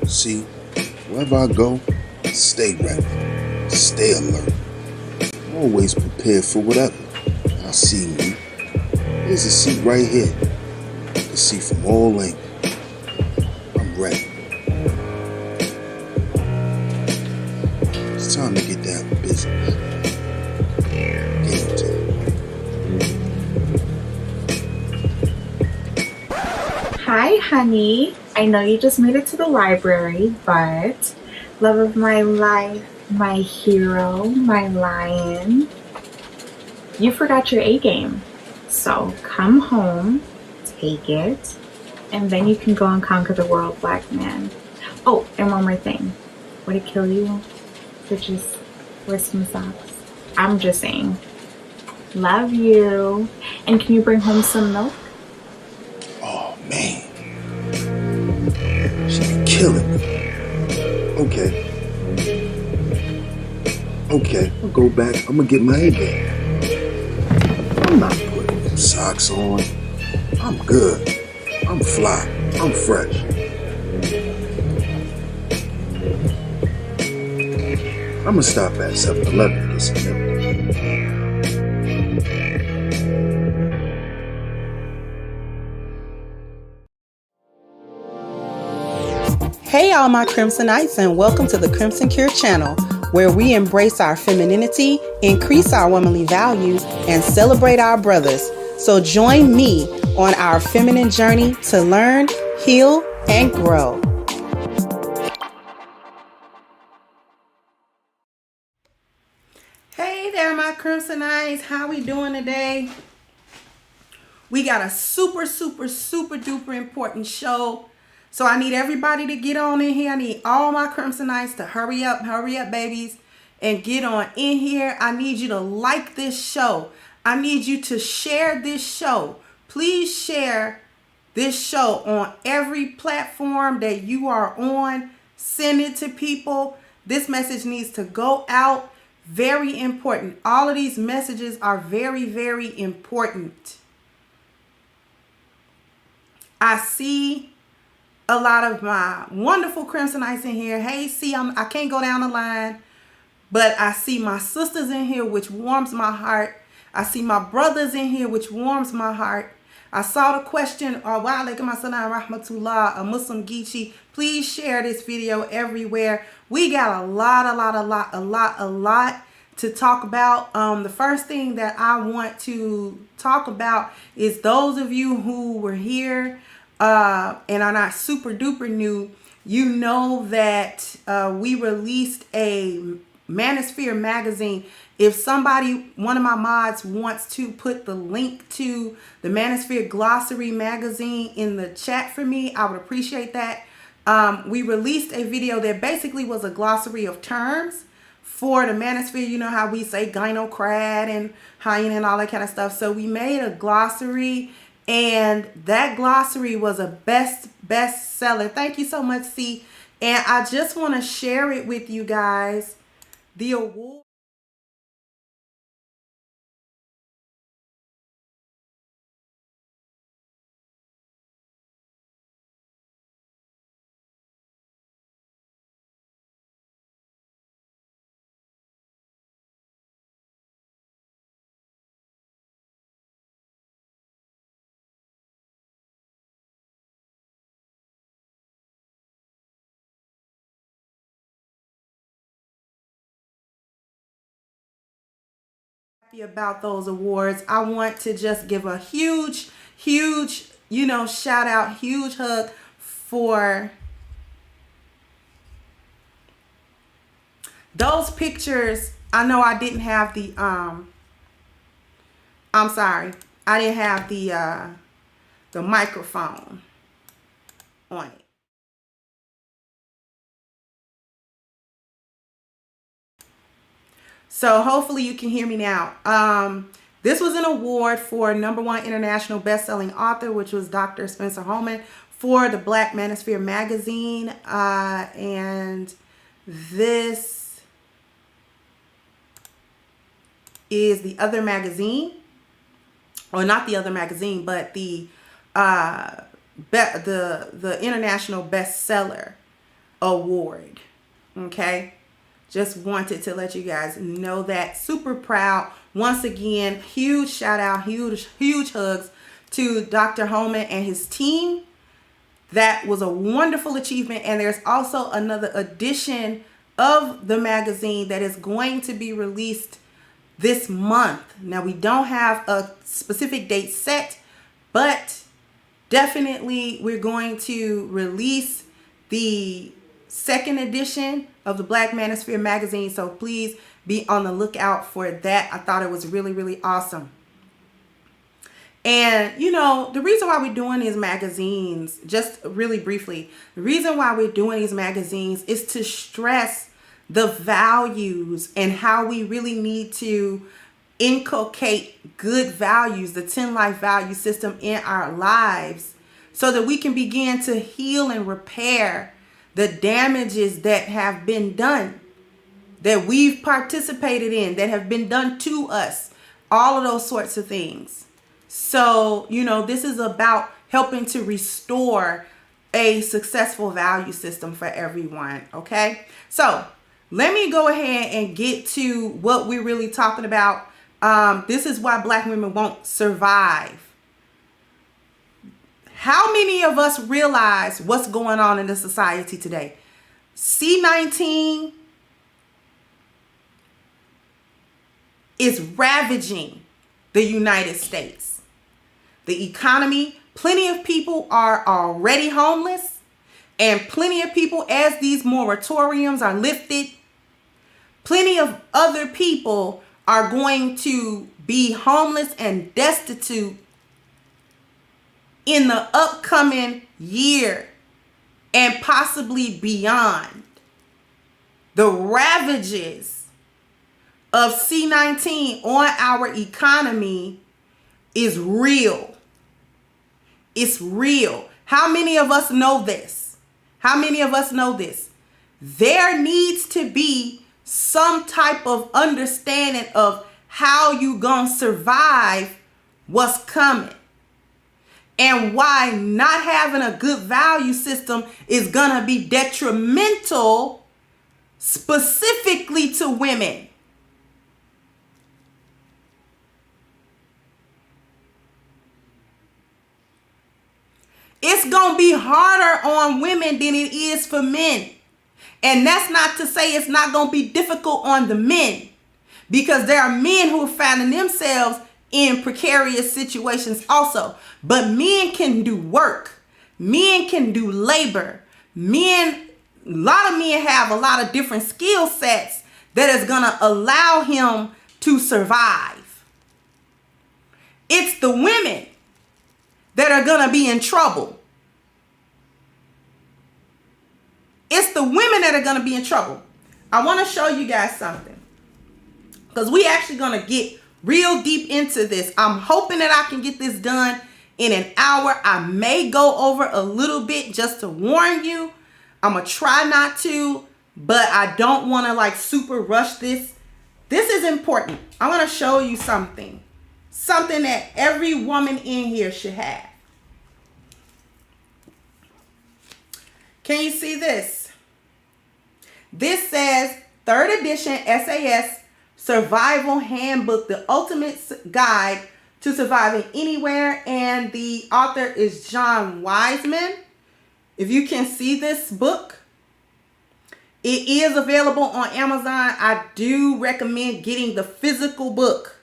See, wherever I go, stay ready, stay alert, always prepared for whatever. I see me. There's a seat right here. I can see from all angles. I'm ready. It's time to get down to business. Game time. Hi, honey. I know you just made it to the library, but love of my life, my hero, my lion, you forgot your A game. So come home, take it, and then you can go and conquer the world, black man. Oh, and one more thing. Would it kill you to just wear some socks? I'm just saying. Love you. And can you bring home some milk? Oh, man. She be killing me. Okay, I'll go back. I'm gonna get my A game. I'm not putting them socks on. I'm good. I'm fly. I'm fresh. I'm gonna stop at 7-Eleven and get some milk. Hey all my Crimsonites, and welcome to the Crimson Cure channel, where we embrace our femininity, increase our womanly values, and celebrate our brothers. So join me on our feminine journey to learn, heal, and grow. Hey there, my Crimsonites. How we doing today? We got a super duper important show. So I need everybody to get on in here. I need all my Crimsonites to hurry up, babies, and get on in here. I need you to like this show. I need you to share this show. Please share this show on every platform that you are on. Send it to people. This message needs to go out. Very important. All of these messages are very important. I see a lot of my wonderful Crimsonites in here. Hey, see, I can't go down the line, but I see my sisters in here, which warms my heart. I see my brothers in here, which warms my heart. I saw the question, wa alaikum assalam rahmatullah, a Muslim Geechee. Please share this video everywhere. We got a lot to talk about. The first thing that I want to talk about is those of you who were here and are not super duper new. You know that we released a Manosphere magazine. If somebody, one of my mods, wants to put the link to the Manosphere glossary magazine in the chat for me, I would appreciate that. We released a video that basically was a glossary of terms for the Manosphere. You know how we say gynocracy and hyena and all that kind of stuff. So we made a glossary, and that glossary was a bestseller. Thank you so much, C. And I just want to share it with you guys. The award. About those awards. I want to just give a huge shout out, huge hug for those pictures. I know I didn't have the I'm sorry, I didn't have the microphone on it. So hopefully you can hear me now. This was an award for #1 international best-selling author, which was Dr. Spencer Holman, for the Black Manosphere magazine. And this is the other magazine, or not the other magazine, but the international bestseller award. Okay. Just wanted to let you guys know that. Super proud. Once again, huge shout out, huge hugs to Dr. Holman and his team. That was a wonderful achievement. And there's also another edition of the magazine that is going to be released this month. Now, we don't have a specific date set, but definitely we're going to release the second edition of the Black Manosphere magazine. So please be on the lookout for that. I thought it was really awesome. And you know, the reason why we're doing these magazines, just really briefly, the reason why we're doing these magazines is to stress the values and how we really need to inculcate good values, the 10 life value system in our lives, so that we can begin to heal and repair the damages that have been done, that we've participated in, that have been done to us, all of those sorts of things. So, you know, this is about helping to restore a successful value system for everyone. Okay. So let me go ahead and get to what we're really talking about. This is why Black women won't survive. How many of us realize what's going on in the society today? C-19 is ravaging the United States. the economy. Plenty of people are already homeless, and plenty of people, as these moratoriums are lifted, plenty of other people are going to be homeless and destitute in the upcoming year and possibly beyond. The ravages of C-19 on our economy is real. It's real. How many of us know this? How many of us know this? There needs to be some type of understanding of how you gonna survive what's coming, and why not having a good value system is gonna be detrimental specifically to women. It's gonna be harder on women than it is for men. And that's not to say it's not gonna be difficult on the men, because there are men who are finding themselves in precarious situations also. But men can do work. Men can do labor. A lot of men have a lot of different skill sets that is gonna allow him to survive. It's the women that are gonna be in trouble. It's the women that are gonna be in trouble. I wanna show you guys something, because we actually gonna get real deep into this. I'm hoping that I can get this done in an hour. I may go over a little bit just to warn you. I'm gonna try not to, but I don't want to like super rush this. This is important. I want to show you something that every woman in here should have. Can you see this? This says 3rd edition SAS Survival Handbook, the ultimate guide to surviving anywhere, and the author is John Wiseman. If you can see this book, it is available on Amazon. I do recommend getting the physical book,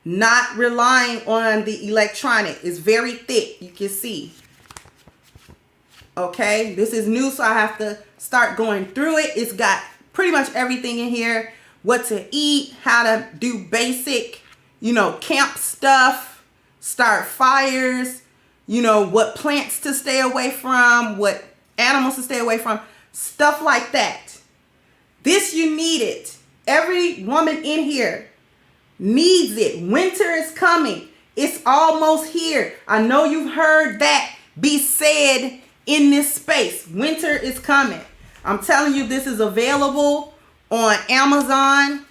not relying on the electronic. It's very thick, you can see. Okay, this is new, so I have to start going through it. It's got pretty much everything in here. What to eat, how to do basic, camp stuff, start fires, what plants to stay away from, what animals to stay away from, stuff like that. This, you need it. Every woman in here needs it. Winter is coming. It's almost here. I know you've heard that be said in this space. Winter is coming. I'm telling you, this is available on Amazon.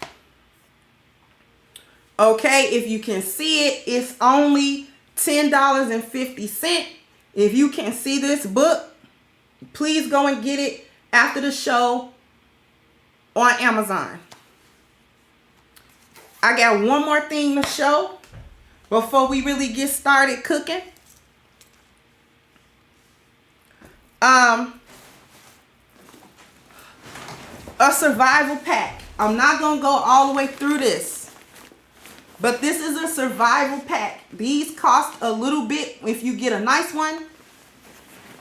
Okay, if you can see it, it's only $10.50. If you can see this book, please go and get it after the show on Amazon. I got one more thing to show before we really get started cooking. A survival pack. I'm not going to go all the way through this, but this is a survival pack. These cost a little bit if you get a nice one,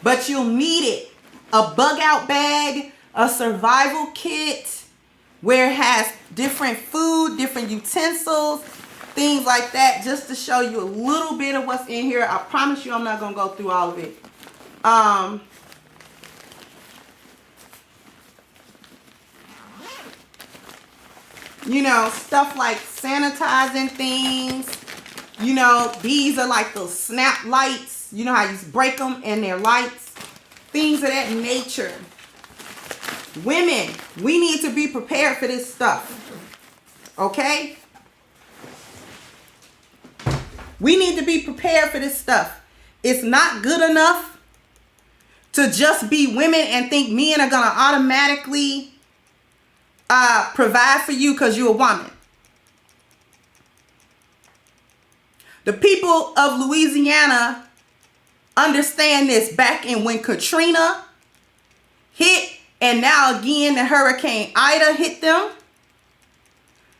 but you'll need it. A bug out bag, a survival kit where it has different food, different utensils, things like that, just to show you a little bit of what's in here. I promise you I'm not going to go through all of it. Stuff like sanitizing things. These are like those snap lights. You know how you break them and they're lights. Things of that nature. Women, we need to be prepared for this stuff. Okay? We need to be prepared for this stuff. It's not good enough to just be women and think men are going to automatically provide for you because you're a woman. The people of Louisiana understand this. Back in when Katrina hit, and now again the Hurricane Ida hit them,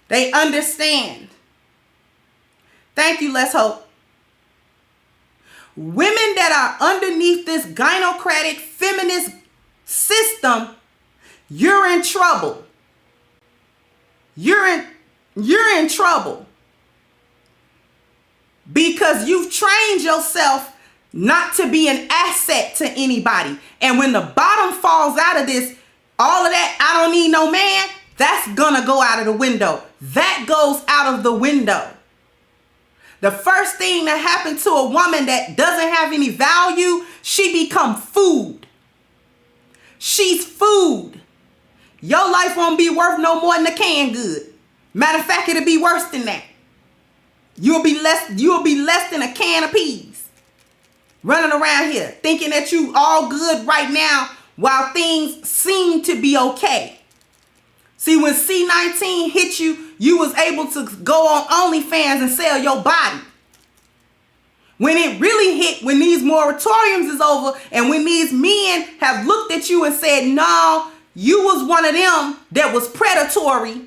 they understand. Thank you, Let's Hope. women that are underneath this gynocratic feminist system, you're in trouble. You're in trouble. Because you've trained yourself not to be an asset to anybody. And when the bottom falls out of this, all of that, I don't need no man, that's gonna go out of the window. That goes out of the window. The first thing that happened to a woman that doesn't have any value, she become food. She's food. Your life won't be worth no more than a canned good. Matter of fact, it'll be worse than that. You'll be less than a can of peas. Running around here thinking that you all good right now while things seem to be okay. See, when C-19 hit you, you was able to go on OnlyFans and sell your body. When it really hit, when these moratoriums is over and when these men have looked at you and said, no, you was one of them that was predatory.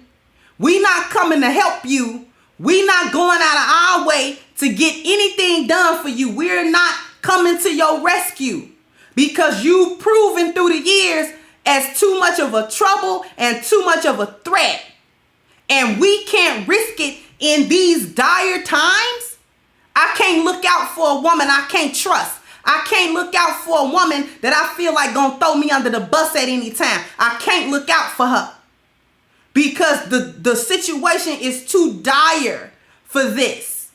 We not coming to help you. We not going out of our way to get anything done for you. We're not coming to your rescue because you've proven through the years as too much of a trouble and too much of a threat. And we can't risk it in these dire times. I can't look out for a woman I can't trust. I can't look out for a woman that I feel like gonna throw me under the bus at any time. I can't look out for her because the situation is too dire for this.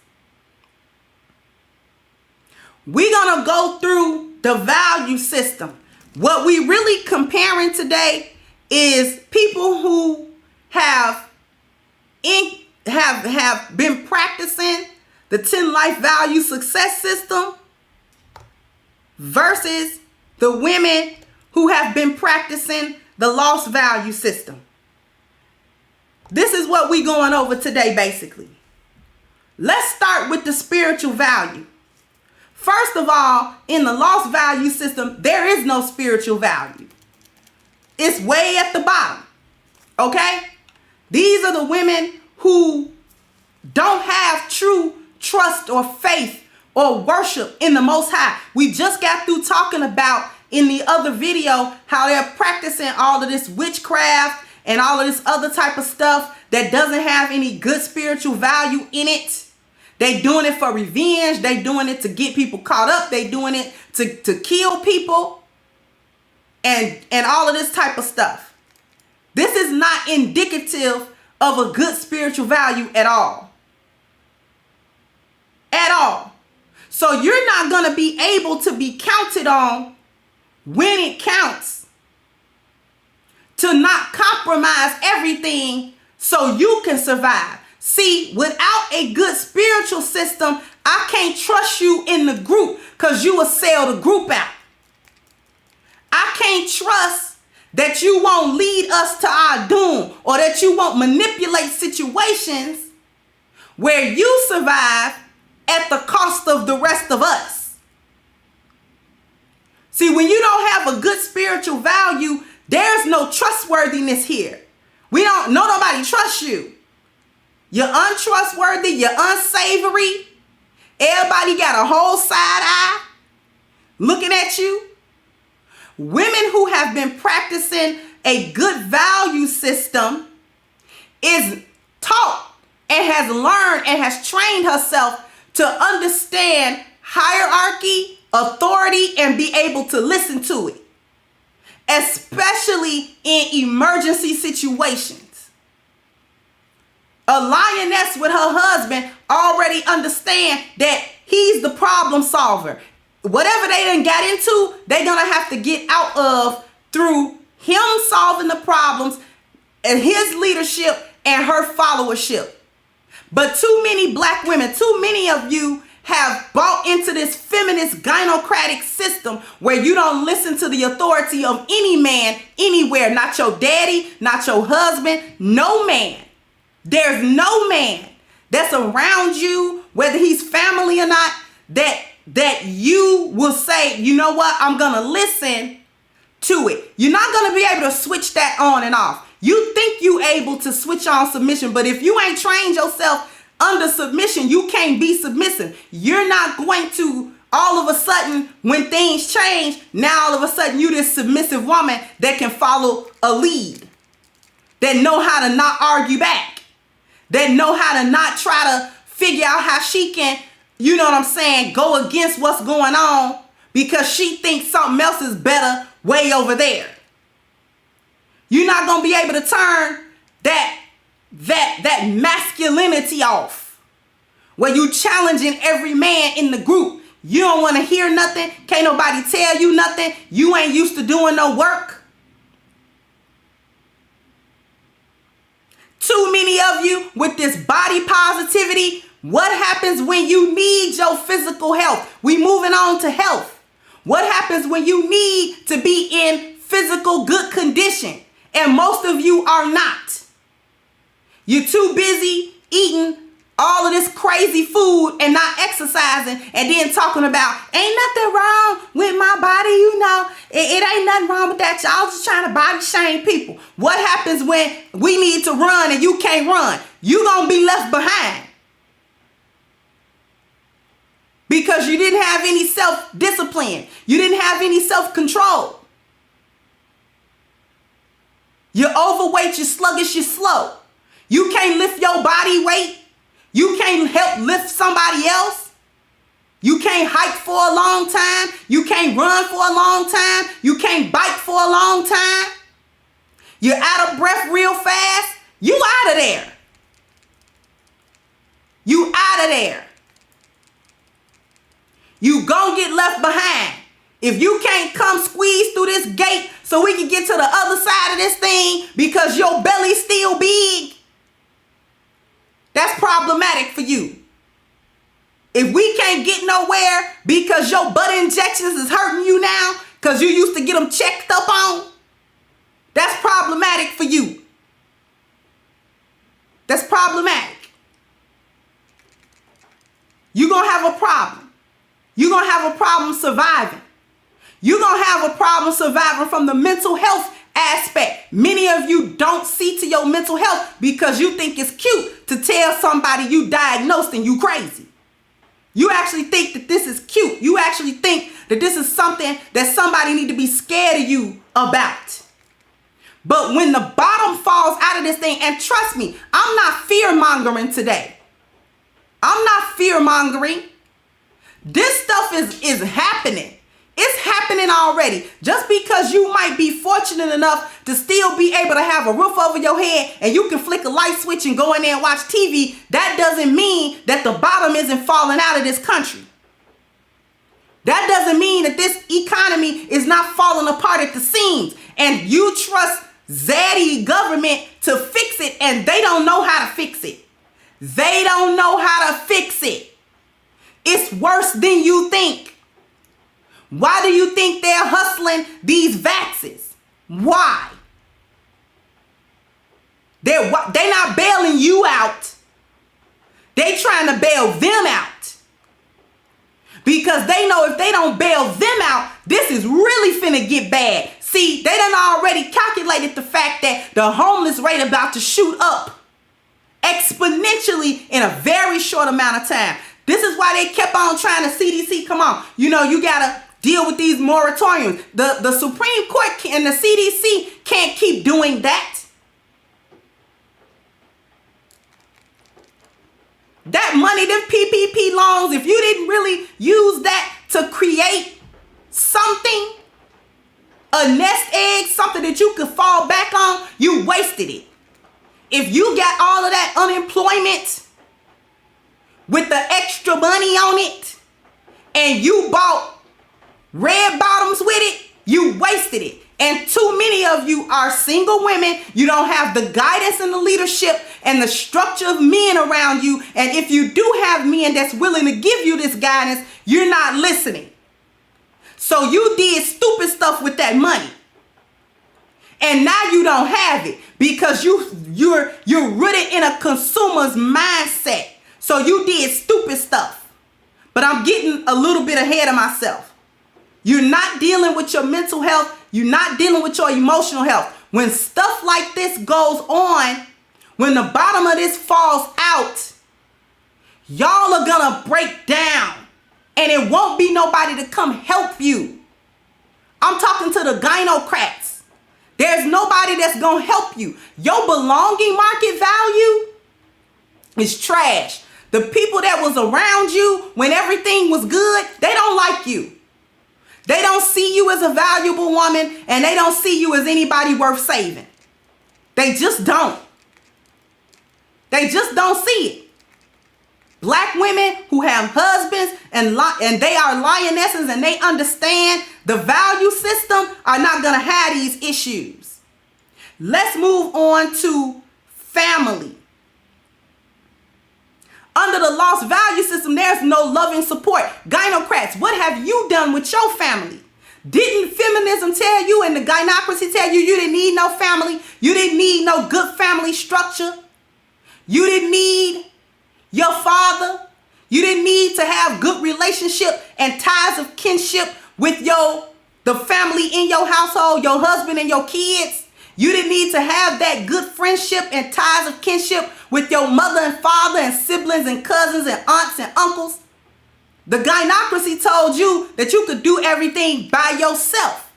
We're gonna go through the value system. What we really comparing today is people who have been practicing the 10 life value success system versus the women who have been practicing the lost value system. This is what we're going over today, basically. Let's start with the spiritual value. First of all, in the lost value system, there is no spiritual value. It's way at the bottom. Okay? These are the women who don't have true trust or faith or worship in the Most High. We just got through talking about in the other video how they're practicing all of this witchcraft and all of this other type of stuff that doesn't have any good spiritual value in it. They doing it for revenge. They doing it to get people caught up. They doing it to kill people and all of this type of stuff. This is not indicative of a good spiritual value at all. At all. So you're not going to be able to be counted on when it counts to not compromise everything so you can survive. See, without a good spiritual system, I can't trust you in the group because you will sell the group out. I can't trust that you won't lead us to our doom or that you won't manipulate situations where you survive at the cost of the rest of us. See, when you don't have a good spiritual value, there's no trustworthiness here. Nobody trusts you. You're untrustworthy. You're unsavory. Everybody got a whole side eye looking at you. Women who have been practicing a good value system is taught and has learned and has trained herself to understand hierarchy, authority, and be able to listen to it, especially in emergency situations. A lioness with her husband already understand that he's the problem solver. Whatever they done got into, they're going to have to get out of through him solving the problems and his leadership and her followership. But too many black women, too many of you have bought into this feminist gynocratic system where you don't listen to the authority of any man anywhere. Not your daddy, not your husband, no man. There's no man that's around you, whether he's family or not, that you will say, you know what, I'm going to listen to it. You're not going to be able to switch that on and off. You think you able to switch on submission, but if you ain't trained yourself under submission, you can't be submissive. You're not going to all of a sudden, when things change, now all of a sudden you this submissive woman that can follow a lead, that know how to not argue back, that know how to not try to figure out how she can, you know what I'm saying, go against what's going on because she thinks something else is better way over there. You're not going to be able to turn that masculinity off where you challenging every man in the group. You don't want to hear nothing. Can't nobody tell you nothing. You ain't used to doing no work. Too many of you with this body positivity. What happens when you need your physical health? We moving on to health. What happens when you need to be in physical good condition? And most of you are not. You're too busy eating all of this crazy food and not exercising and then talking about ain't nothing wrong with my body, you know. It ain't nothing wrong with that. Y'all just trying to body shame people. What happens when we need to run and you can't run? You gonna be left behind because you didn't have any self-discipline. You didn't have any self-control. You're overweight, you're sluggish, you're slow. You can't lift your body weight. You can't help lift somebody else. You can't hike for a long time. You can't run for a long time. You can't bike for a long time. You're out of breath real fast. You out of there. You out of there. You gonna get left behind. If you can't come squeeze through this gate so we can get to the other side of this thing because your belly's still big, that's problematic for you. If we can't get nowhere because your butt injections is hurting you now because you used to get them checked up on, that's problematic for you. That's problematic. You're going to have a problem. You're going to have a problem surviving. You're going to have a problem surviving from the mental health aspect. Many of you don't see to your mental health because you think it's cute to tell somebody you diagnosed and you crazy. You actually think that this is cute. You actually think that this is something that somebody need to be scared of you about. But when the bottom falls out of this thing, and trust me, I'm not fear-mongering today. I'm not fear-mongering. This stuff is happening. It's happening already. Just because you might be fortunate enough to still be able to have a roof over your head and you can flick a light switch and go in there and watch TV, that doesn't mean that the bottom isn't falling out of this country. That doesn't mean that this economy is not falling apart at the seams and you trust zaddy government to fix it and they don't know how to fix it. They don't know how to fix it. It's worse than you think. Why do you think they're hustling these vaxes? Why? They're not bailing you out. They trying to bail them out. Because they know if they don't bail them out, this is really finna get bad. See, they done already calculated the fact that the homeless rate about to shoot up exponentially in a very short amount of time. This is why they kept on trying to CDC, come on. You know, you gotta deal with these moratoriums. The Supreme Court and the CDC can't keep doing that. That money, them PPP loans, if you didn't really use that to create something, a nest egg, something that you could fall back on, you wasted it. If you got all of that unemployment with the extra money on it and you bought red bottoms with it, you wasted it. And too many of you are single women. You don't have the guidance and the leadership and the structure of men around you. And if you do have men that's willing to give you this guidance, you're not listening. So you did stupid stuff with that money. And now you don't have it because you're rooted in a consumer's mindset. So you did stupid stuff. But I'm getting a little bit ahead of myself. You're not dealing with your mental health. You're not dealing with your emotional health. When stuff like this goes on, when the bottom of this falls out, y'all are gonna break down. And it won't be nobody to come help you. I'm talking to the gynocrats. There's nobody that's going to help you. Your belonging market value is trash. The people that was around you when everything was good, they don't like you. They don't see you as a valuable woman, and they don't see you as anybody worth saving. They just don't. They just don't see it. Black women who have husbands and they are lionesses and they understand the value system are not going to have these issues. Let's move on to family. Under the lost value system, there's no loving support. Gynocrats, what have you done with your family? Didn't feminism tell you and the gynocracy tell you you didn't need no family? You didn't need no good family structure? You didn't need your father? You didn't need to have good relationship and ties of kinship with the family in your household, your husband and your kids? You didn't need to have that good friendship and ties of kinship with your mother and father and siblings and cousins and aunts and uncles? The gynocracy told you that you could do everything by yourself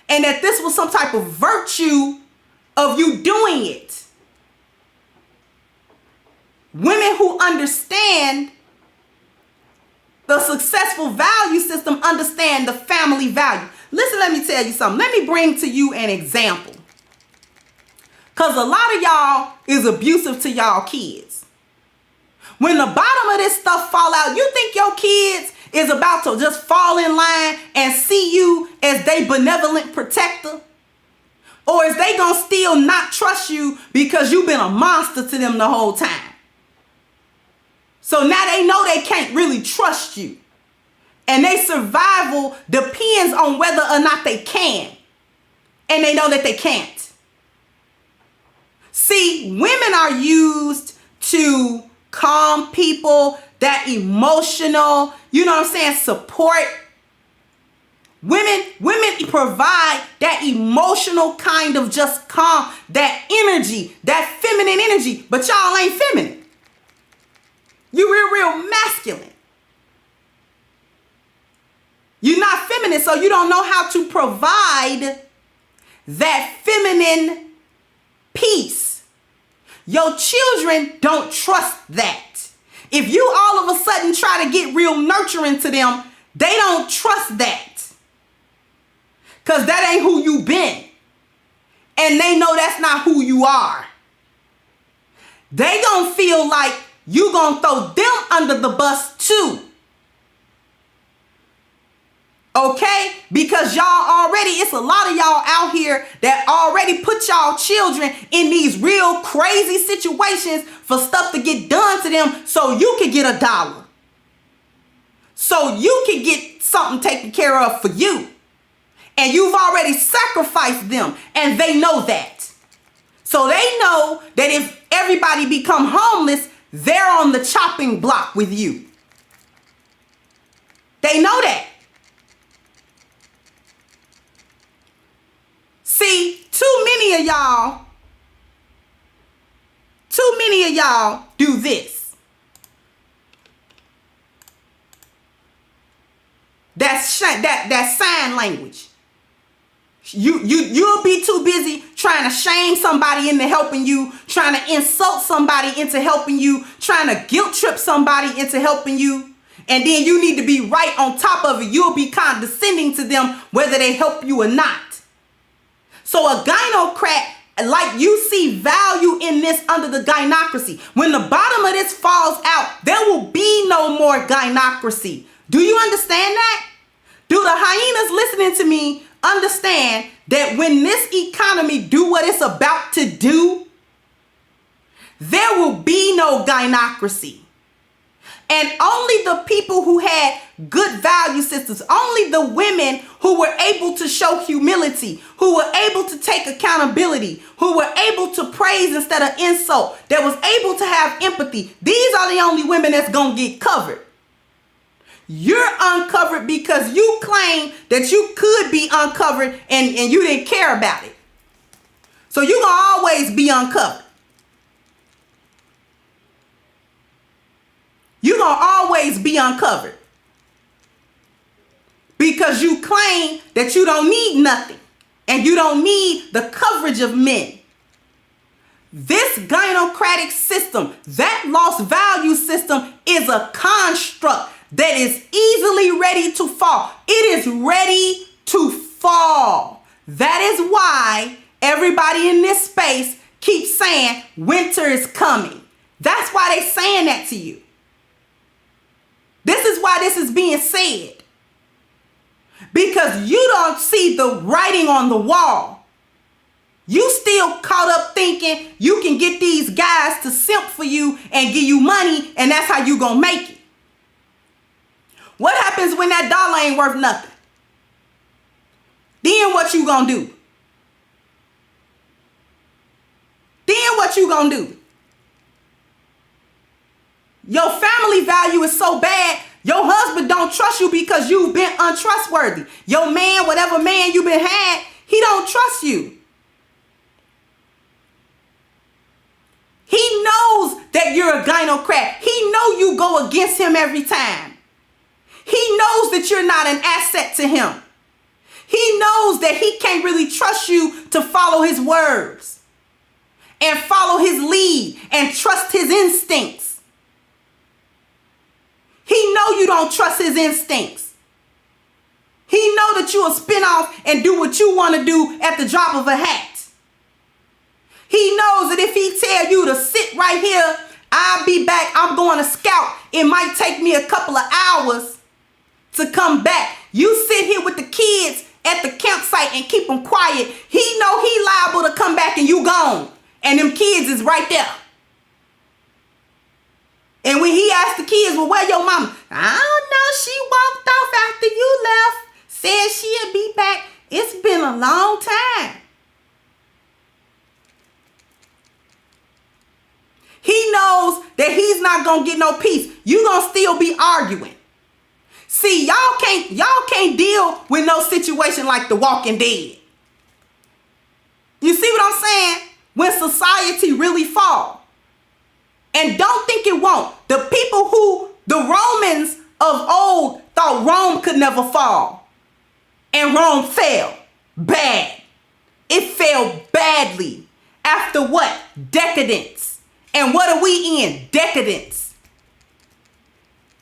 and that this was some type of virtue of you doing it. Women who understand the successful value system understand the family value. Listen, let me tell you something. Let me bring to you an example. Because a lot of y'all is abusive to y'all kids. When the bottom of this stuff fall out, you think your kids is about to just fall in line and see you as they benevolent protector? Or is they going to still not trust you because you've been a monster to them the whole time? So now they know they can't really trust you. And their survival depends on whether or not they can. And they know that they can't. See, women are used to calm people, that emotional, you know what I'm saying, support. Women provide that emotional kind of just calm, that energy, that feminine energy, but y'all ain't feminine. You real masculine. You're not feminine, so you don't know how to provide that feminine peace. Your children don't trust that. If you all of a sudden try to get real nurturing to them, they don't trust that. Because that ain't who you been. And they know that's not who you are. They gonna feel like you gonna throw them under the bus too. Okay? Because y'all already, it's a lot of y'all out here that already put y'all children in these real crazy situations for stuff to get done to them so you can get $1. So you can get something taken care of for you. And you've already sacrificed them and they know that. So they know that if everybody become homeless, they're on the chopping block with you. They know that. See, too many of y'all do this. That's that sign language. You'll be too busy trying to shame somebody into helping you, trying to insult somebody into helping you, trying to guilt trip somebody into helping you. And then you need to be right on top of it. You'll be condescending to them whether they help you or not. So a gynocrat, like you see value in this under the gynocracy. When the bottom of this falls out, there will be no more gynocracy. Do you understand that? Do the hyenas listening to me understand that when this economy do what it's about to do, there will be no gynocracy? And only the people who had good value systems, only the women who were able to show humility, who were able to take accountability, who were able to praise instead of insult, that was able to have empathy, these are the only women that's going to get covered. You're uncovered because you claim that you could be uncovered and you didn't care about it. So you're going to always be uncovered. You're going to always be uncovered. because you claim that you don't need nothing and you don't need the coverage of men. This gynocratic system, that lost value system, is a construct that is easily ready to fall. It is ready to fall. That is why everybody in this space keeps saying winter is coming. That's why they're saying that to you. This is why this is being said. Because you don't see the writing on the wall. You still caught up thinking you can get these guys to simp for you and give you money, and that's how you gonna make it. What happens when that dollar ain't worth nothing? Then what you gonna do? Then what you gonna do? Your family value is so bad, your husband don't trust you because you've been untrustworthy. Your man, whatever man you've been had, he don't trust you. He knows that you're a gynocrat. He know you go against him every time. He knows that you're not an asset to him. He knows that he can't really trust you to follow his words and follow his lead and trust his instincts. He know you don't trust his instincts. He know that you'll spin off and do what you want to do at the drop of a hat. He knows that if he tell you to sit right here, I'll be back, I'm going to scout. It might take me a couple of hours to come back. You sit here with the kids at the campsite and keep them quiet. He know he liable to come back and you gone. And them kids is right there. And when he asked the kids, well, where your mama? I don't know. She walked off after you left. Said she'd be back. It's been a long time. He knows that he's not going to get no peace. You going to still be arguing. See, y'all can't deal with no situation like The Walking Dead. You see what I'm saying? When society really fall. And don't think it won't. The people who, the Romans of old thought Rome could never fall. And Rome fell bad. It fell badly. After what? Decadence. And what are we in? Decadence.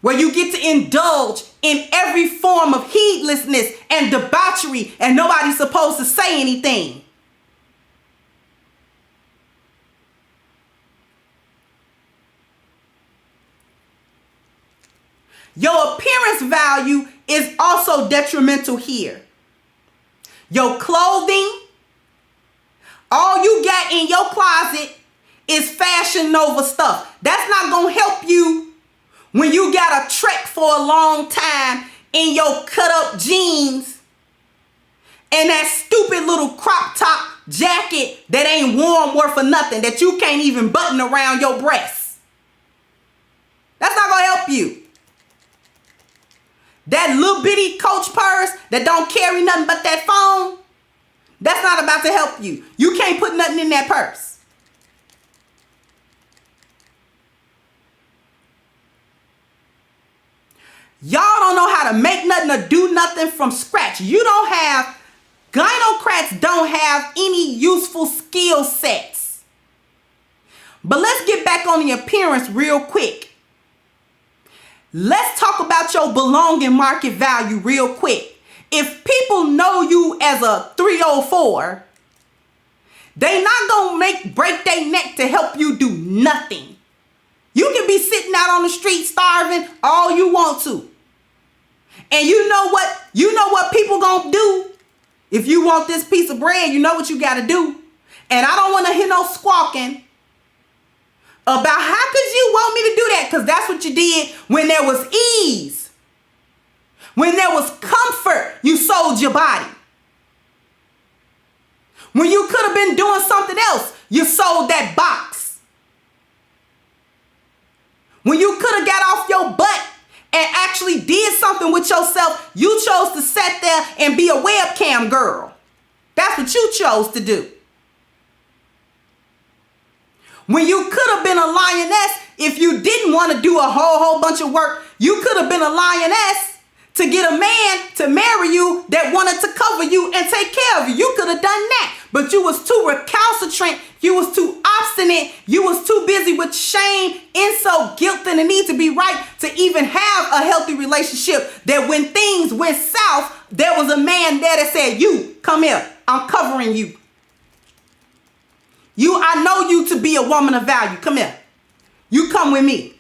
Where you get to indulge in every form of heedlessness and debauchery and nobody's supposed to say anything. Your appearance value is also detrimental here. Your clothing, all you got in your closet is Fashion Nova stuff. That's not going to help you when you got to trek for a long time in your cut up jeans and that stupid little crop top jacket that ain't warm worth of nothing, that you can't even button around your breasts. That's not going to help you. That little bitty Coach purse that don't carry nothing but that phone, that's not about to help you. You can't put nothing in that purse. Y'all don't know how to make nothing or do nothing from scratch. Gynocrats don't have any useful skill sets. But let's get back on the appearance real quick. Let's talk about your belonging market value real quick. If people know you as a 304, they not gonna break their neck to help you do nothing. You can be sitting out on the street starving all you want to. And you know what people gonna do? If you want this piece of bread, you know what you gotta do. And I don't want to hear no squawking about how could you want me to do that? Because that's what you did when there was ease. When there was comfort, you sold your body. When you could have been doing something else, you sold that box. When you could have got off your butt and actually did something with yourself, you chose to sit there and be a webcam girl. That's what you chose to do. When you could have been a lioness, if you didn't want to do a whole bunch of work, you could have been a lioness to get a man to marry you that wanted to cover you and take care of you. You could have done that, but you was too recalcitrant. You was too obstinate. You was too busy with shame, insult, guilt, and the need to be right to even have a healthy relationship, that when things went south, there was a man there that said, you, come here. I'm covering you. I know you to be a woman of value. Come here. You come with me.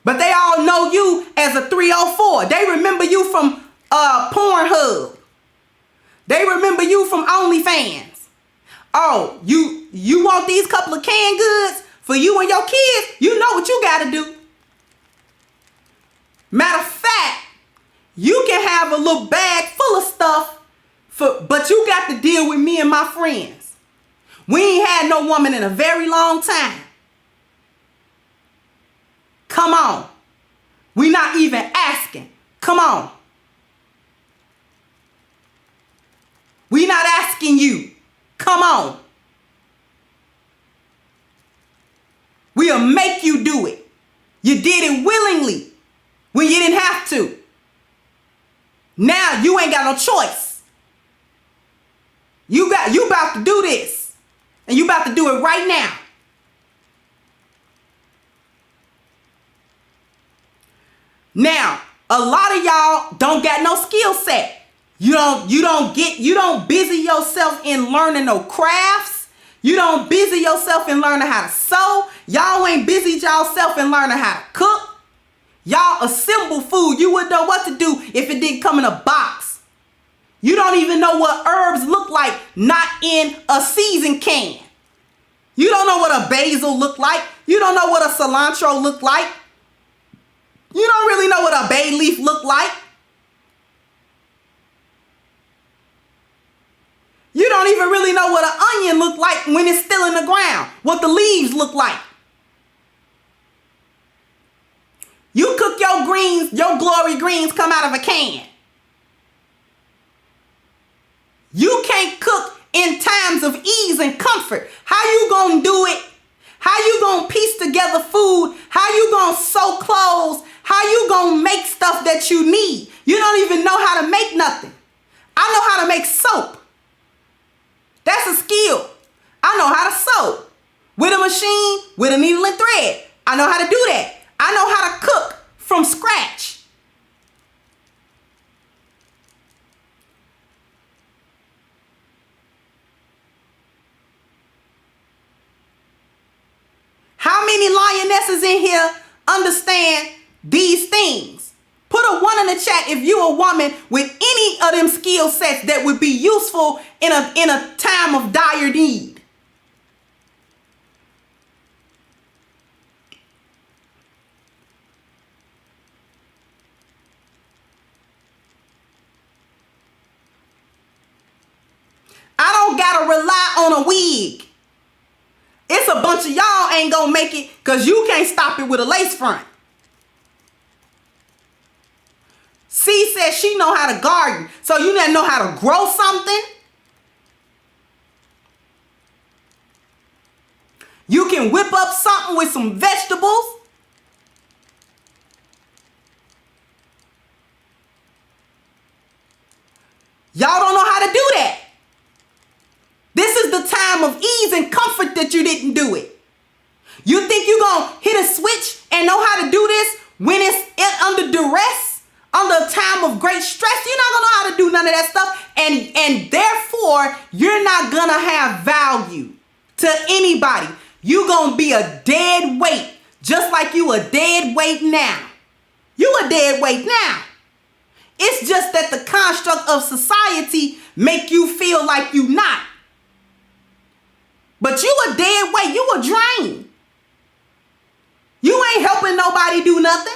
But they all know you as a 304. They remember you from Pornhub. They remember you from OnlyFans. Oh, you want these couple of canned goods for you and your kids? You know what you got to do. Matter of fact, you can have a little bag full of stuff, but you got to deal with me and my friends. We ain't had no woman in a very long time. Come on. We not even asking. Come on. We not asking you. Come on. We'll make you do it. You did it willingly when you didn't have to. Now you ain't got no choice. You about to do this. And you about to do it right now. Now, a lot of y'all don't got no skill set. You don't busy yourself in learning no crafts. You don't busy yourself in learning how to sew. Y'all ain't busied yourself in learning how to cook. Y'all assemble food. You wouldn't know what to do if it didn't come in a box. You don't even know what herbs look like, not in a seasoned can. You don't know what a basil look like. You don't know what a cilantro look like. You don't really know what a bay leaf look like. You don't even really know what an onion look like when it's still in the ground, what the leaves look like. You cook your greens, your glory greens come out of a can. You can't cook in times of ease and comfort. How you gonna do it? How you gonna piece together food? How you gonna sew clothes? How you gonna make stuff that you need? You don't even know how to make nothing. I know how to make soap. That's a skill. I know how to sew. With a machine, with a needle and thread. I know how to do that. I know how to cook from scratch. How many lionesses in here understand these things? Put a 1 in the chat if you're a woman with any of them skill sets that would be useful in a time of dire need. I don't gotta rely on a wig. It's a bunch of y'all ain't gonna make it because you can't stop it with a lace front. C says she know how to garden, so you didn't know how to grow something. You can whip up something with some vegetables. Y'all don't know how to do that. This is the time of ease and comfort that you didn't do it. You think you're going to hit a switch and know how to do this when it's under duress, under a time of great stress? You're not going to know how to do none of that stuff. And therefore, you're not going to have value to anybody. You're going to be a dead weight, just like you a dead weight now. You a dead weight now. It's just that the construct of society make you feel like you not. But you a dead weight. You a drain. You ain't helping nobody do nothing.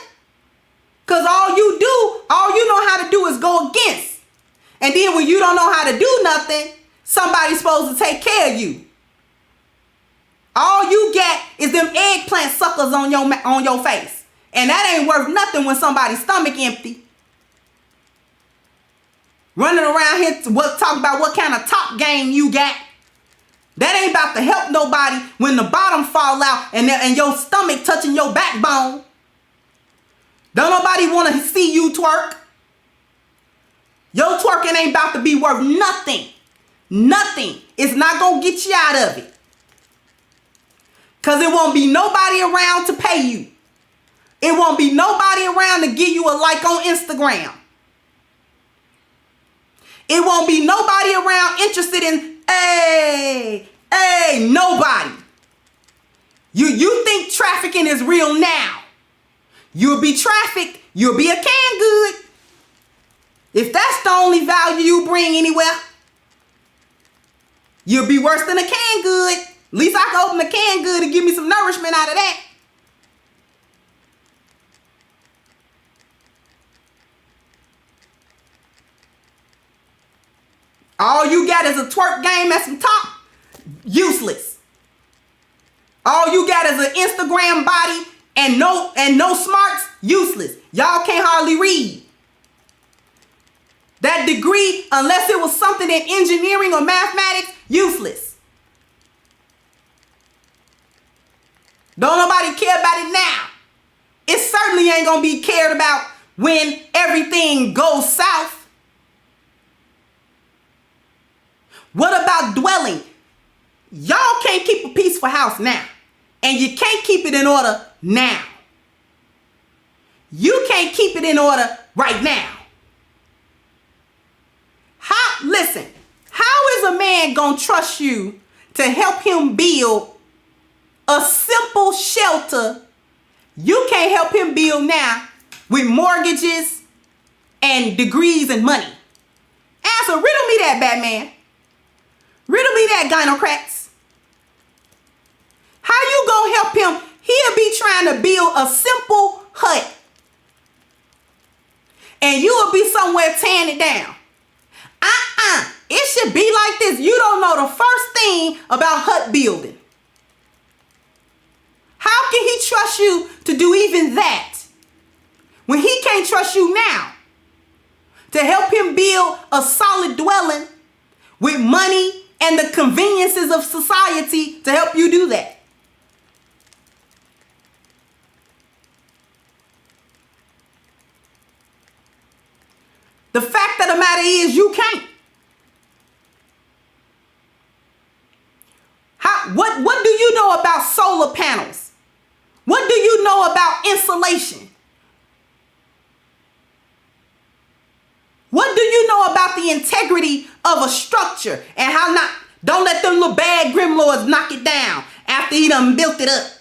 Because all you know how to do is go against. And then when you don't know how to do nothing, somebody's supposed to take care of you. All you get is them eggplant suckers on your face. And that ain't worth nothing when somebody's stomach empty. Running around here talking about what kind of top game you got. That ain't about to help nobody when the bottom fall out and your stomach touching your backbone. Don't nobody want to see you twerk. Your twerking ain't about to be worth nothing. Nothing. It's not going to get you out of it. Because it won't be nobody around to pay you. It won't be nobody around to give you a like on Instagram. It won't be nobody around interested in, nobody. You think trafficking is real now. You'll be trafficked. You'll be a canned good. If that's the only value you bring anywhere, you'll be worse than a canned good. At least I can open a canned good and give me some nourishment out of that. All you got is a twerk game at some top. Useless. All you got is an Instagram body and no smarts. Useless. Y'all can't hardly read. That degree, unless it was something in engineering or mathematics, useless. Don't nobody care about it now. It certainly ain't gonna be cared about when everything goes south. What about dwelling? Y'all can't keep a peaceful house now. And you can't keep it in order now. You can't keep it in order right now. Listen, how is a man gonna trust you to help him build a simple shelter you can't help him build now with mortgages and degrees and money? Answer, riddle me that, Batman. Riddle me that, gynocrats. How you gonna help him? He'll be trying to build a simple hut. And you will be somewhere tearing it down. It should be like this. You don't know the first thing about hut building. How can he trust you to do even that when he can't trust you now to help him build a solid dwelling with money and the conveniences of society to help you do that? The fact of the matter is you can't. What do you know about solar panels? What do you know about insulation? What do you know about the integrity of a structure and how not, don't let them little bad grimlords knock it down after he done built it up?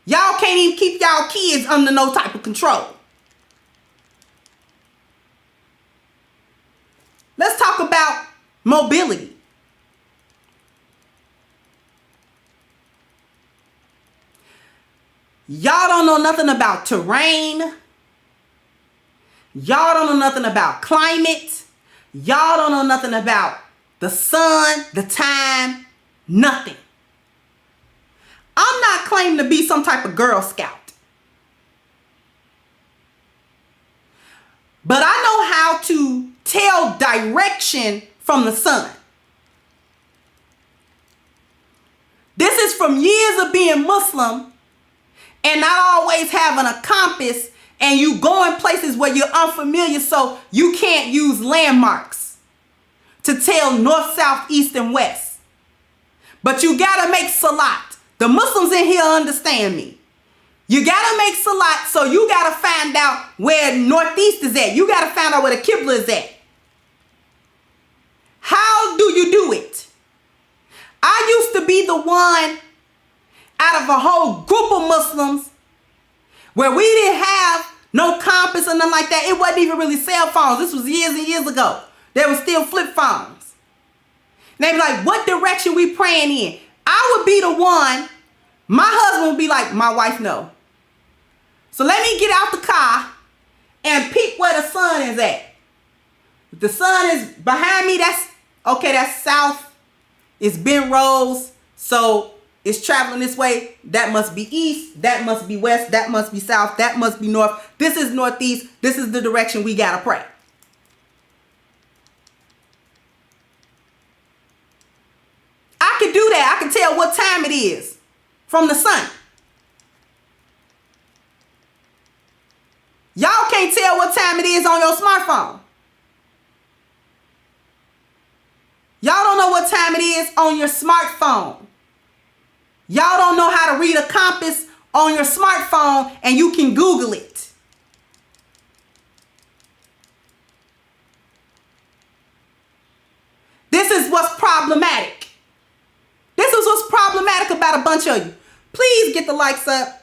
Y'all can't even keep y'all kids under no type of control. Let's talk about mobility. Y'all don't know nothing about terrain. Y'all don't know nothing about climate. Y'all don't know nothing about the sun, the time, nothing. I'm not claiming to be some type of Girl Scout. But I know how to tell direction from the sun. This is from years of being Muslim and not always having a compass, and you going places where you're unfamiliar, so you can't use landmarks to tell north, south, east, and west. But you gotta make salat. The Muslims in here understand me. You gotta make salat, so you gotta find out where northeast is at. You gotta find out where the Qibla is at. How do you do it? I used to be the one out of a whole group of Muslims where we didn't have no compass or nothing like that. It wasn't even really cell phones. This was years and years ago. There was still flip phones. And they be like, what direction we praying in? I would be the one. My husband would be like, my wife no. So let me get out the car and peek where the sun is at. If the sun is behind me, that's south. It's Ben Rose. So it's traveling this way. That must be east. That must be west. That must be south. That must be north. This is northeast. This is the direction we gotta pray. I could can do that. I can tell what time it is from the sun. Y'all can't tell what time it is on your smartphone. Y'all don't know what time it is on your smartphone. Y'all don't know how to read a compass on your smartphone, and you can Google it. This is what's problematic. This is what's problematic about a bunch of you. Please get the likes up.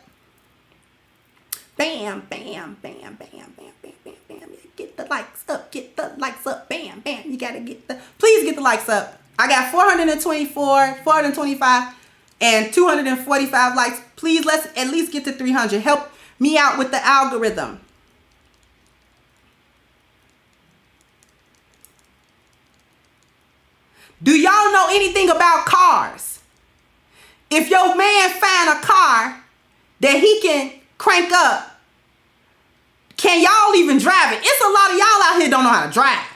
Bam, bam, bam, bam, bam, bam, bam, bam. Get the likes up. Get the likes up. Bam, bam. You gotta get the. Please get the likes up. I got 424, 425, and 245 likes. Please, let's at least get to 300. Help me out with the algorithm. Do y'all know anything about cars? If your man find a car that he can crank up, can y'all even drive it? It's a lot of y'all out here don't know how to drive.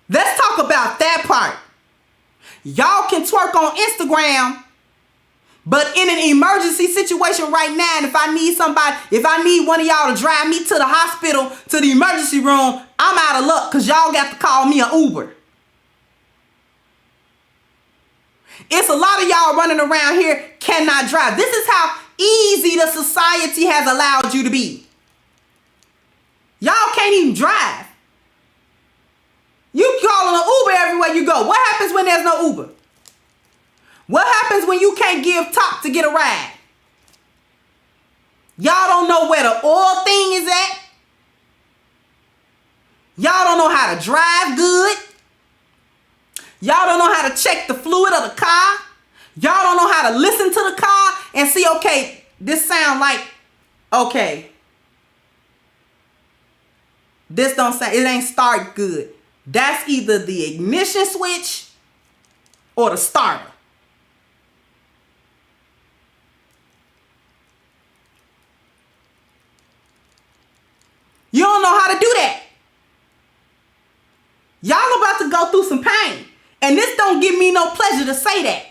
Let's talk about that part. Y'all can twerk on Instagram, but in an emergency situation right now, and if I need one of y'all to drive me to the hospital, to the emergency room, I'm out of luck because y'all got to call me an Uber. It's a lot of y'all running around here cannot drive. This is how easy the society has allowed you to be. Y'all can't even drive. You calling an Uber everywhere you go. What happens when there's no Uber? What happens when you can't give top to get a ride? Y'all don't know where the oil thing is at. Y'all don't know how to drive good. Y'all don't know how to check the fluid of the car. Y'all don't know how to listen to the car and see, okay, this sound like, okay, this don't sound, it ain't start good. That's either the ignition switch or the starter. You don't know how to do that. Y'all about to go through some pain. And this don't give me no pleasure to say that.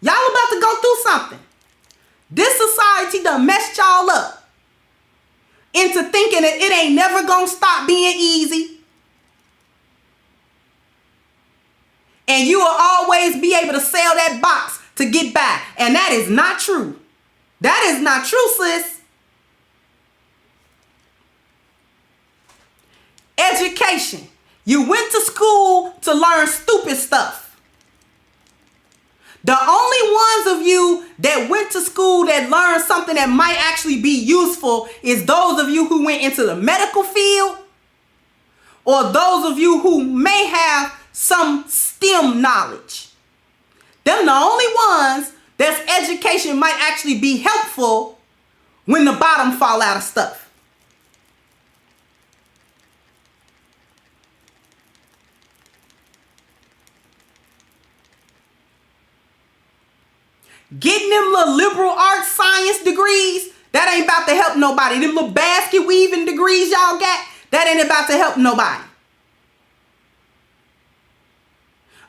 Y'all about to go through something. This society done messed y'all up into thinking that it ain't never gonna stop being easy. And you will always be able to sell that box to get by. And that is not true. That is not true, sis. Education. You went to school to learn stupid stuff. The only ones of you that went to school that learned something that might actually be useful is those of you who went into the medical field, or those of you who may have some STEM knowledge. Them the only ones that's education might actually be helpful when the bottom fall out of stuff. Getting them little liberal arts science degrees, that ain't about to help nobody. Them little basket weaving degrees y'all got, that ain't about to help nobody.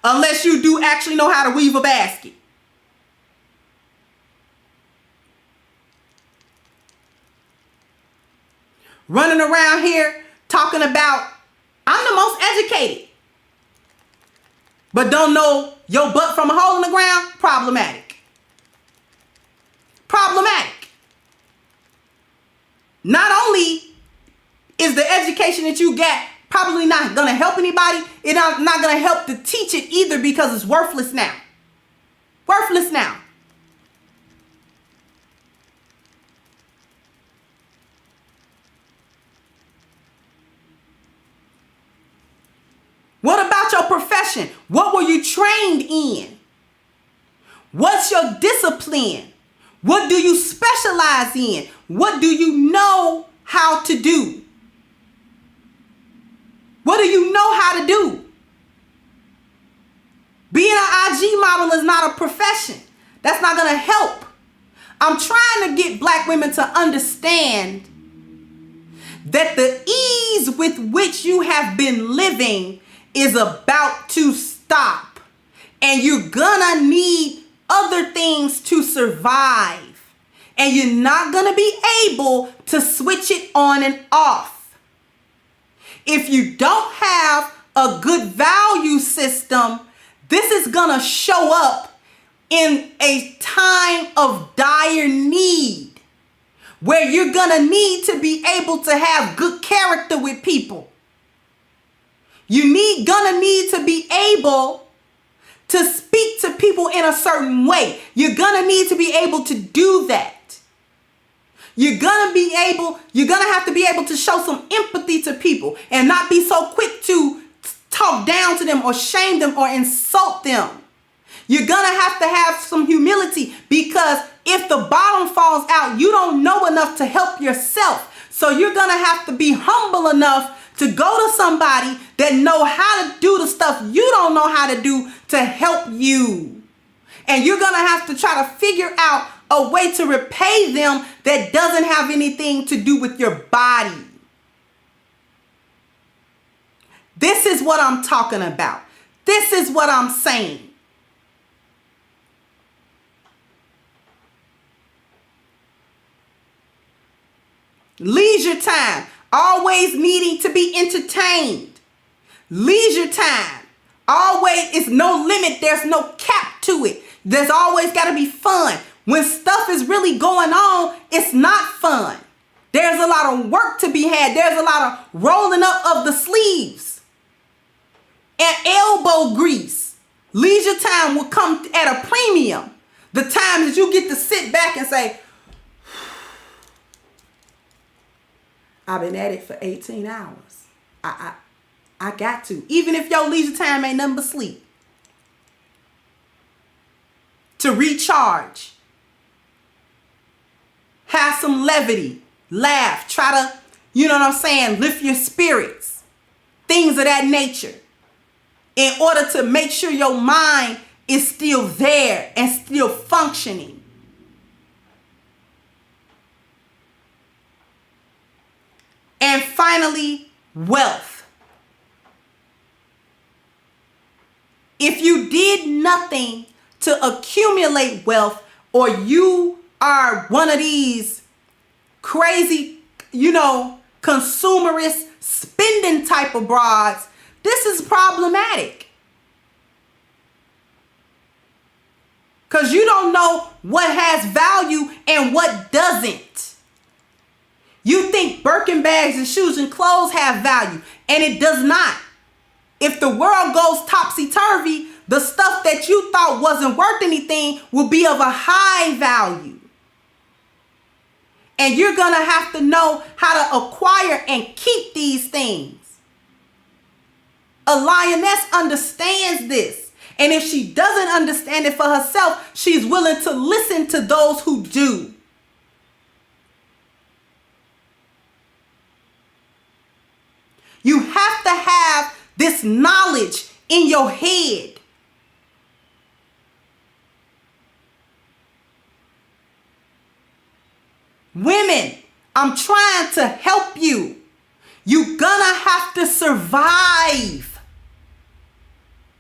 Unless you do actually know how to weave a basket. Running around here talking about, I'm the most educated, but don't know your butt from a hole in the ground. Problematic. Problematic. Not only is the education that you get probably not going to help anybody, it's not going to help to teach it either, because it's worthless now. Worthless now. What about your profession? What were you trained in? What's your discipline? What do you specialize in? What do you know how to do? What do you know how to do? Being an IG model is not a profession. That's not going to help. I'm trying to get black women to understand that the ease with which you have been living is about to stop. And you're gonna need other things to survive. And you're not gonna be able to switch it on and off. If you don't have a good value system, this is gonna show up in a time of dire need, where you're gonna need to be able to have good character with people. Gonna need to be able to speak to people in a certain way. You're gonna need to be able to do that. You're gonna have to be able to show some empathy to people and not be so quick to talk down to them or shame them or insult them. You're gonna have to have some humility, because if the bottom falls out, you don't know enough to help yourself. So you're gonna have to be humble enough to go to somebody that know how to do the stuff you don't know how to do to help you. And you're gonna have to try to figure out a way to repay them that doesn't have anything to do with your body. This is what I'm talking about. This is what I'm saying. Leisure time, always needing to be entertained. Leisure time, always, it's no limit. There's no cap to it. There's always got to be fun. When stuff is really going on, it's not fun. There's a lot of work to be had. There's a lot of rolling up of the sleeves and elbow grease. Leisure time will come at a premium. The time that you get to sit back and say, I've been at it for 18 hours. I got to. Even if your leisure time ain't nothing but sleep. To recharge. Have some levity. Laugh. Try to, you know what I'm saying, lift your spirits. Things of that nature. In order to make sure your mind is still there and still functioning. And finally, wealth. If you did nothing to accumulate wealth, or you are one of these crazy, consumerist spending type of broads, this is problematic. Because you don't know what has value and what doesn't. You think Birkin bags and shoes and clothes have value, and it does not. If the world goes topsy-turvy, the stuff that you thought wasn't worth anything will be of a high value. And you're going to have to know how to acquire and keep these things. A lioness understands this. And if she doesn't understand it for herself, she's willing to listen to those who do. You have to have this knowledge in your head. Women, I'm trying to help you. You're gonna have to survive.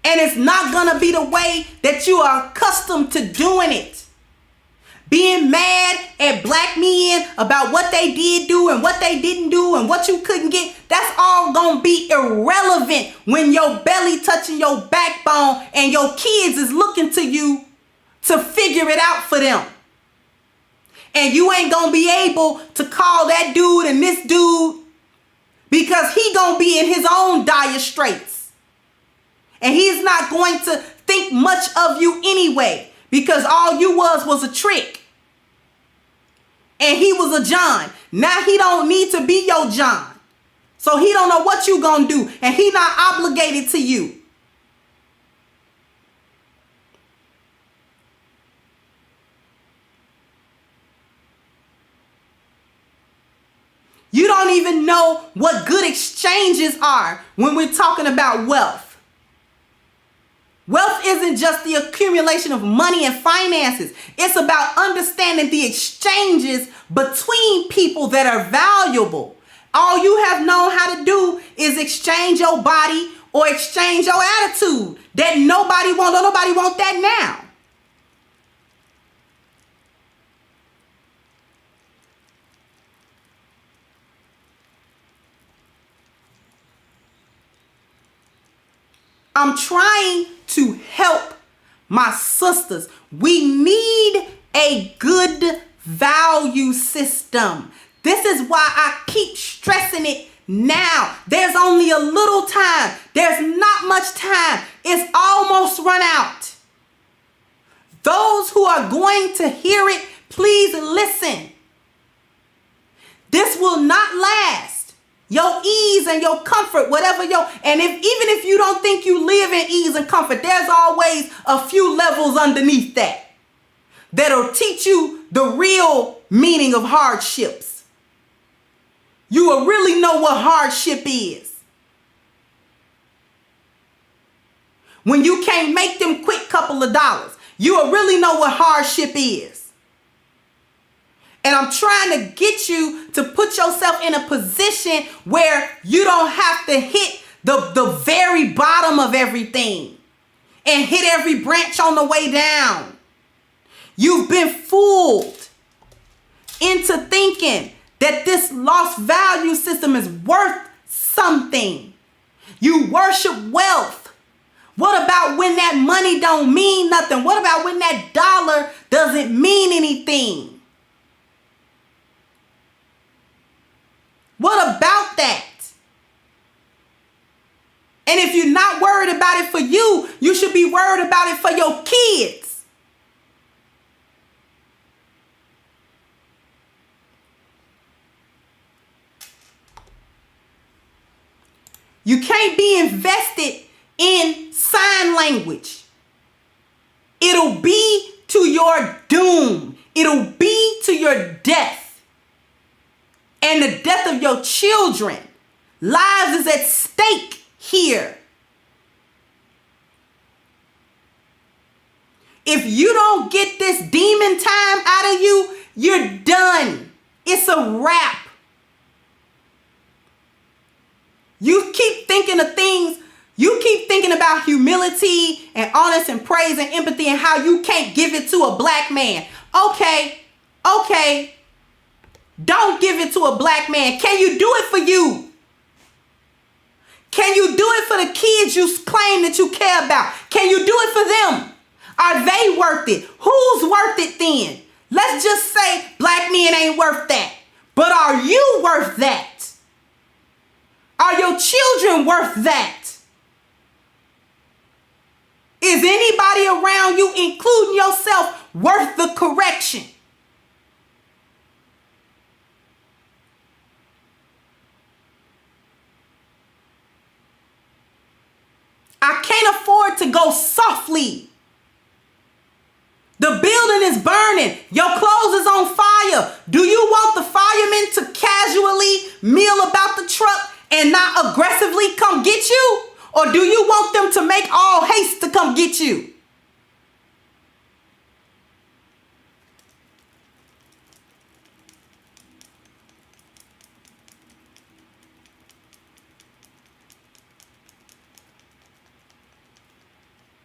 And it's not gonna be the way that you are accustomed to doing it. Being mad at black men about what they did do and what they didn't do and what you couldn't get, that's all gonna be irrelevant when your belly touching your backbone and your kids is looking to you to figure it out for them. And you ain't gonna be able to call that dude and this dude, because he gonna be in his own dire straits. And he's not going to think much of you anyway, because all you was a trick. And he was a John. Now he don't need to be your John. So he don't know what you gonna do. And he not obligated to you. You don't even know what good exchanges are when we're talking about wealth. Wealth isn't just the accumulation of money and finances. It's about understanding the exchanges between people that are valuable. All you have known how to do is exchange your body or exchange your attitude that nobody want, or nobody want that now. I'm trying to help my sisters. We need a good value system. This is why I keep stressing it now. There's only a little time. There's not much time. It's almost run out. Those who are going to hear it, please listen. This will not last. Your ease and your comfort, whatever even if you don't think you live in ease and comfort, there's always a few levels underneath that'll teach you the real meaning of hardships. You will really know what hardship is. When you can't make them quick couple of dollars, you will really know what hardship is. And I'm trying to get you to put yourself in a position where you don't have to hit the very bottom of everything and hit every branch on the way down. You've been fooled into thinking that this lost value system is worth something. You worship wealth. What about when that money don't mean nothing? What about when that dollar doesn't mean anything? What about that? And if you're not worried about it for you, you should be worried about it for your kids. You can't be invested in sign language. It'll be to your doom. It'll be to your death. And the death of your children. Lives is at stake here. If you don't get this demon time out of you, you're done. It's a wrap. You keep thinking of things. You keep thinking about humility and honest and praise and empathy and how you can't give it to a black man. Okay. Don't give it to a black man. Can you do it for you? Can you do it for the kids you claim that you care about? Can you do it for them? Are they worth it? Who's worth it then? Let's just say black men ain't worth that. But are you worth that? Are your children worth that? Is anybody around you, including yourself, worth the correction? I can't afford to go softly. The building is burning. Your clothes is on fire. Do you want the firemen to casually mill about the truck and not aggressively come get you? Or do you want them to make all haste to come get you?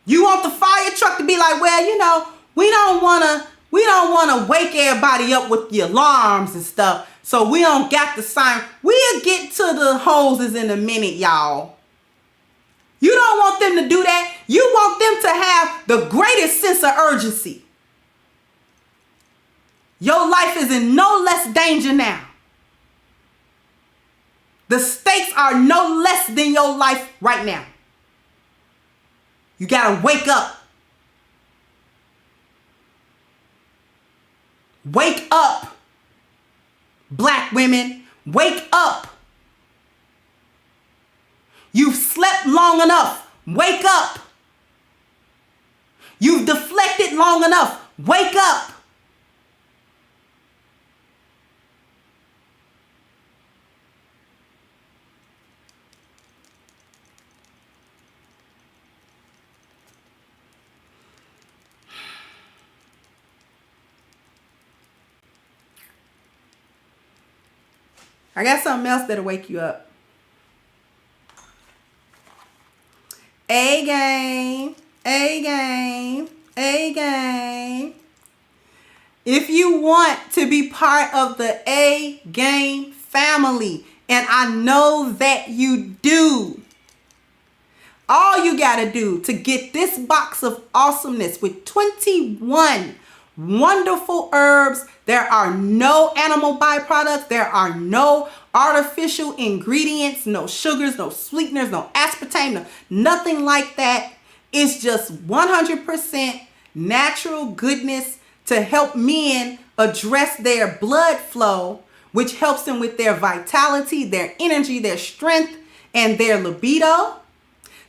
You want the fire truck to be like, well, we don't want to wake everybody up with the alarms and stuff. So we don't got the sign. We'll get to the hoses in a minute, y'all. You don't want them to do that. You want them to have the greatest sense of urgency. Your life is in no less danger now. The stakes are no less than your life right now. You gotta wake up. Wake up, black women. Wake up. You've slept long enough. Wake up. You've deflected long enough. Wake up. I got something else that'll wake you up. A game, A game, A game. If you want to be part of the A game family, and I know that you do, all you gotta do to get this box of awesomeness with 21 wonderful herbs, there are no animal byproducts, there are no artificial ingredients, no sugars, no sweeteners, no aspartame, nothing like that. It's just 100% natural goodness to help men address their blood flow, which helps them with their vitality, their energy, their strength, and their libido.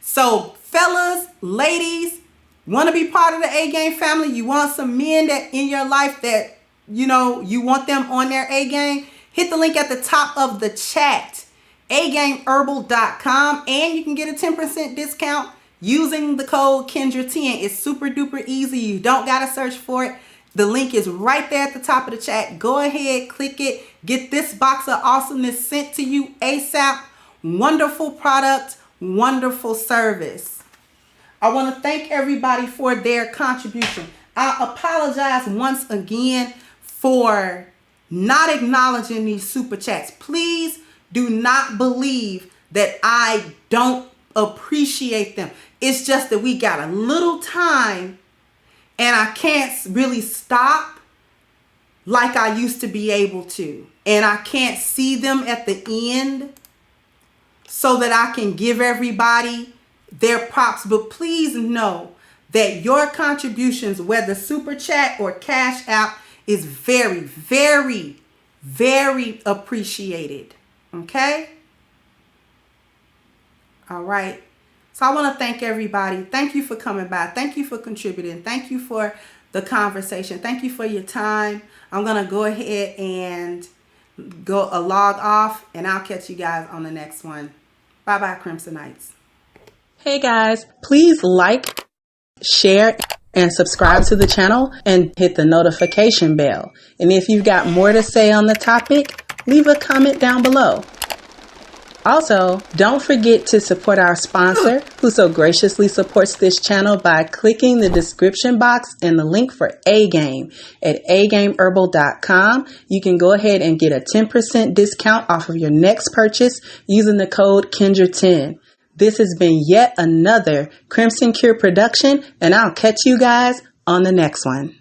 So fellas, ladies, want to be part of the A game family? You want some men that in your life that, you know, you want them on their A game? Hit the link at the top of the chat, agameherbal.com, and you can get a 10% discount using the code Kendra10. It's super duper easy. You don't got to search for it. The link is right there at the top of the chat. Go ahead, click it. Get this box of awesomeness sent to you ASAP. Wonderful product, wonderful service. I want to thank everybody for their contribution. I apologize once again for not acknowledging these super chats. Please do not believe that I don't appreciate them. It's just that we got a little time and I can't really stop like I used to be able to. And I can't see them at the end so that I can give everybody their props. But please know that your contributions, whether super chat or cash app, is very, very, very appreciated. Okay? All right. So I want to thank everybody. Thank you for coming by. Thank you for contributing. Thank you for the conversation. Thank you for your time. I'm going to go ahead and log off, and I'll catch you guys on the next one. Bye-bye, Crimsonites. Hey guys, please like, share, and subscribe to the channel and hit the notification bell. And if you've got more to say on the topic, leave a comment down below. Also, don't forget to support our sponsor who so graciously supports this channel by clicking the description box and the link for A-Game at agameherbal.com. You can go ahead and get a 10% discount off of your next purchase using the code Kendra10. This has been yet another Crimson Cure production, and I'll catch you guys on the next one.